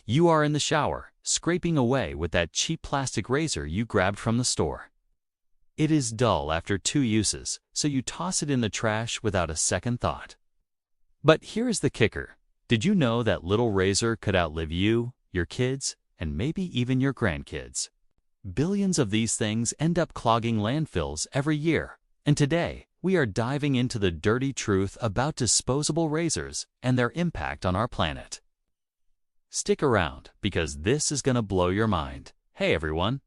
You are in the shower, scraping away with that cheap plastic razor you grabbed from the store. It is dull after 2 uses, so you toss it in the trash without a second thought. But here's the kicker. Did you know that little razor could outlive you, your kids, and maybe even your grandkids? Billions of these things end up clogging landfills every year, and today we are diving into the dirty truth about disposable razors and their impact on our planet. Stick around, because this is going to blow your mind. Hey everyone!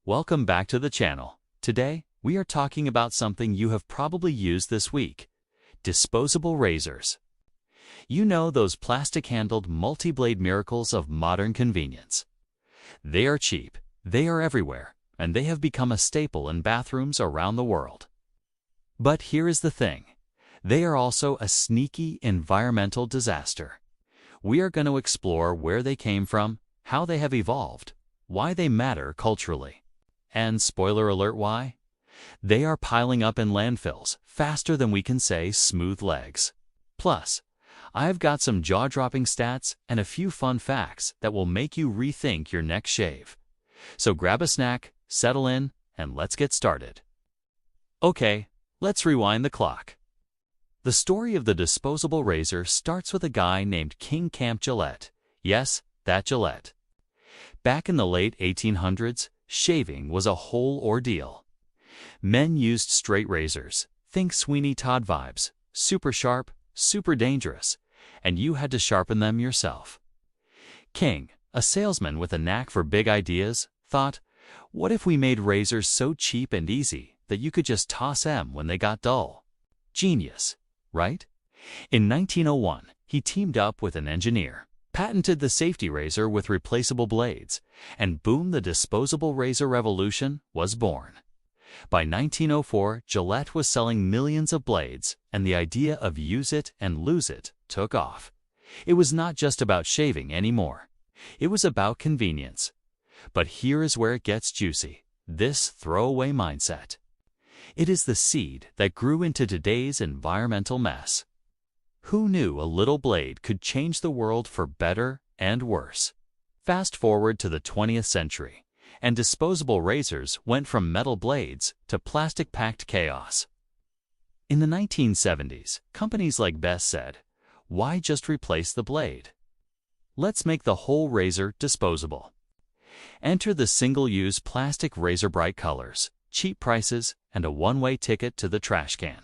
Welcome back to the channel. Today, we are talking about something you have probably used this week: disposable razors. You know, those plastic-handled multi-blade miracles of modern convenience. They are cheap, they are everywhere, and they have become a staple in bathrooms around the world. But here is the thing. They are also a sneaky environmental disaster. We are going to explore where they came from, how they have evolved, why they matter culturally, and spoiler alert, why? They are piling up in landfills faster than we can say smooth legs. Plus, I've got some jaw-dropping stats and a few fun facts that will make you rethink your next shave. So grab a snack, settle in, and let's get started. Okay, let's rewind the clock. The story of the disposable razor starts with a guy named King Camp Gillette. Yes, that Gillette. Back in the late 1800s, shaving was a whole ordeal. Men used straight razors. Think Sweeney Todd vibes. Super sharp, super dangerous, and you had to sharpen them yourself. King, a salesman with a knack for big ideas, thought, what if we made razors so cheap and easy that you could just toss them when they got dull? Genius, right? In 1901, he teamed up with an engineer, patented the safety razor with replaceable blades, and boom, the disposable razor revolution was born. By 1904, Gillette was selling millions of blades, and the idea of use it and lose it took off. It was not just about shaving anymore. It was about convenience. But here is where it gets juicy: this throwaway mindset. It is the seed that grew into today's environmental mess. Who knew a little blade could change the world for better and worse? Fast forward to the 20th century, and disposable razors went from metal blades to plastic-packed chaos. In the 1970s, companies like Best said, why just replace the blade? Let's make the whole razor disposable. Enter the single-use plastic razor, bright colors, cheap prices, and a one-way ticket to the trash can.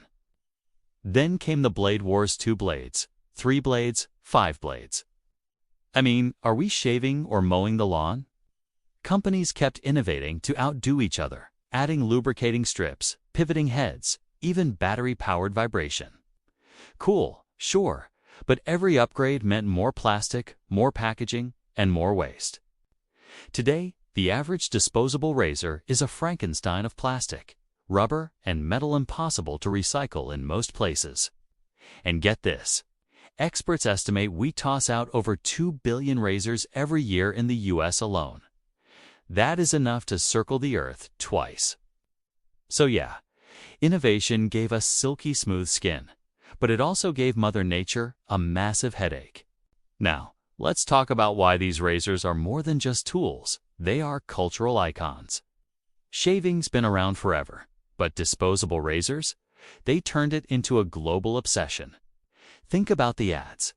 Then came the blade wars: 2 blades, 3 blades, 5 blades. I mean, are we shaving or mowing the lawn? Companies kept innovating to outdo each other, adding lubricating strips, pivoting heads, even battery-powered vibration. Cool, sure, but every upgrade meant more plastic, more packaging, and more waste. Today, the average disposable razor is a Frankenstein of plastic, rubber, and metal, impossible to recycle in most places. And get this, experts estimate we toss out over 2 billion razors every year in the US alone. That is enough to circle the earth twice. So yeah, innovation gave us silky smooth skin, but it also gave Mother Nature a massive headache. Now, let's talk about why these razors are more than just tools. They are cultural icons. Shaving's been around forever, but disposable razors? They turned it into a global obsession. Think about the ads.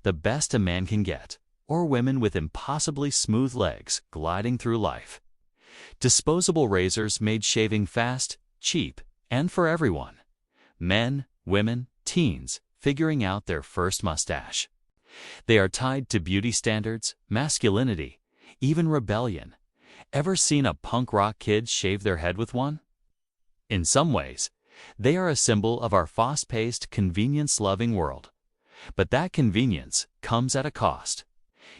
The best a man can get, or women with impossibly smooth legs gliding through life. Disposable razors made shaving fast, cheap, and for everyone. Men, women, teens, figuring out their first mustache. They are tied to beauty standards, masculinity, even rebellion. Ever seen a punk rock kid shave their head with one? In some ways, they are a symbol of our fast-paced, convenience-loving world. But that convenience comes at a cost.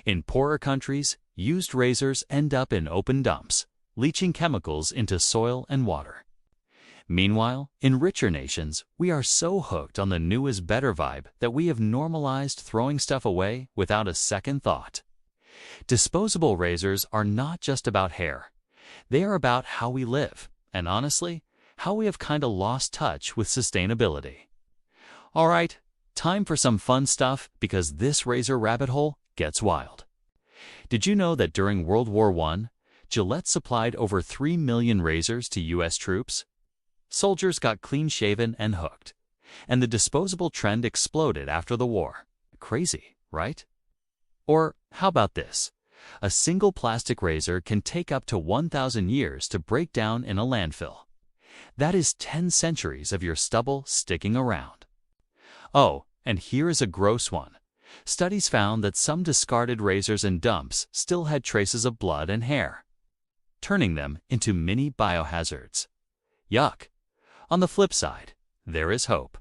In poorer countries, used razors end up in open dumps, leaching chemicals into soil and water. Meanwhile, in richer nations, we are so hooked on the new is better vibe that we have normalized throwing stuff away without a second thought. Disposable razors are not just about hair. They are about how we live, and honestly, how we have kinda lost touch with sustainability. Alright, time for some fun stuff, because this razor rabbit hole gets wild. Did you know that during World War I, Gillette supplied over 3 million razors to U.S. troops? Soldiers got clean-shaven and hooked, and the disposable trend exploded after the war. Crazy, right? Or how about this? A single plastic razor can take up to 1,000 years to break down in a landfill. That is 10 centuries of your stubble sticking around. Oh, and here is a gross one. Studies found that some discarded razors in dumps still had traces of blood and hair, turning them into mini biohazards. Yuck! On the flip side, there is hope.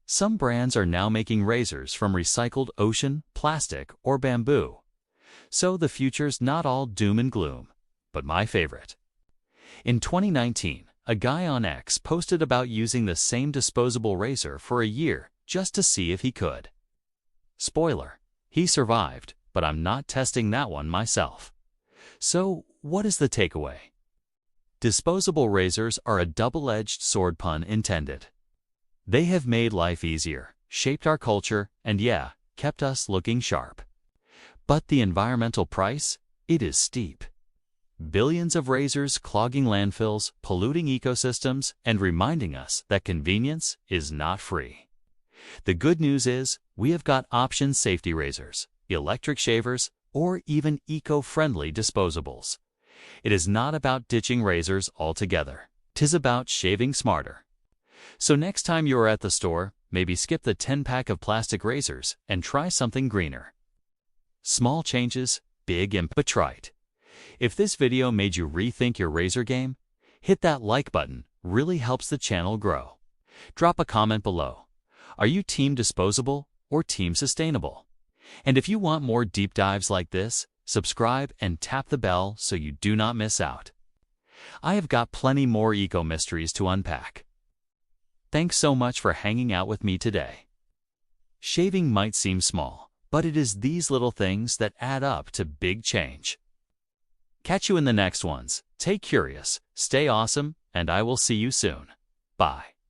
Some brands are now making razors from recycled ocean, plastic, or bamboo. So the future's not all doom and gloom, but my favorite. In 2019, a guy on X posted about using the same disposable razor for a year just to see if he could. Spoiler, he survived, but I'm not testing that one myself. So, what is the takeaway? Disposable razors are a double-edged sword, pun intended. They have made life easier, shaped our culture, and yeah, kept us looking sharp. But the environmental price? It is steep. Billions of razors clogging landfills, polluting ecosystems, and reminding us that convenience is not free. The good news is, we have got option safety razors, electric shavers, or even eco-friendly disposables. It is not about ditching razors altogether. 'Tis about shaving smarter. So next time you are at the store, maybe skip the 10-pack of plastic razors and try something greener. Small changes, big impact. But right. If this video made you rethink your razor game, hit that like button. Really helps the channel grow. Drop a comment below. Are you team disposable or team sustainable? And if you want more deep dives like this, subscribe and tap the bell so you do not miss out. I have got plenty more eco mysteries to unpack. Thanks so much for hanging out with me today. Shaving might seem small, but it is these little things that add up to big change. Catch you in the next ones. Stay curious, stay awesome, and I will see you soon. Bye.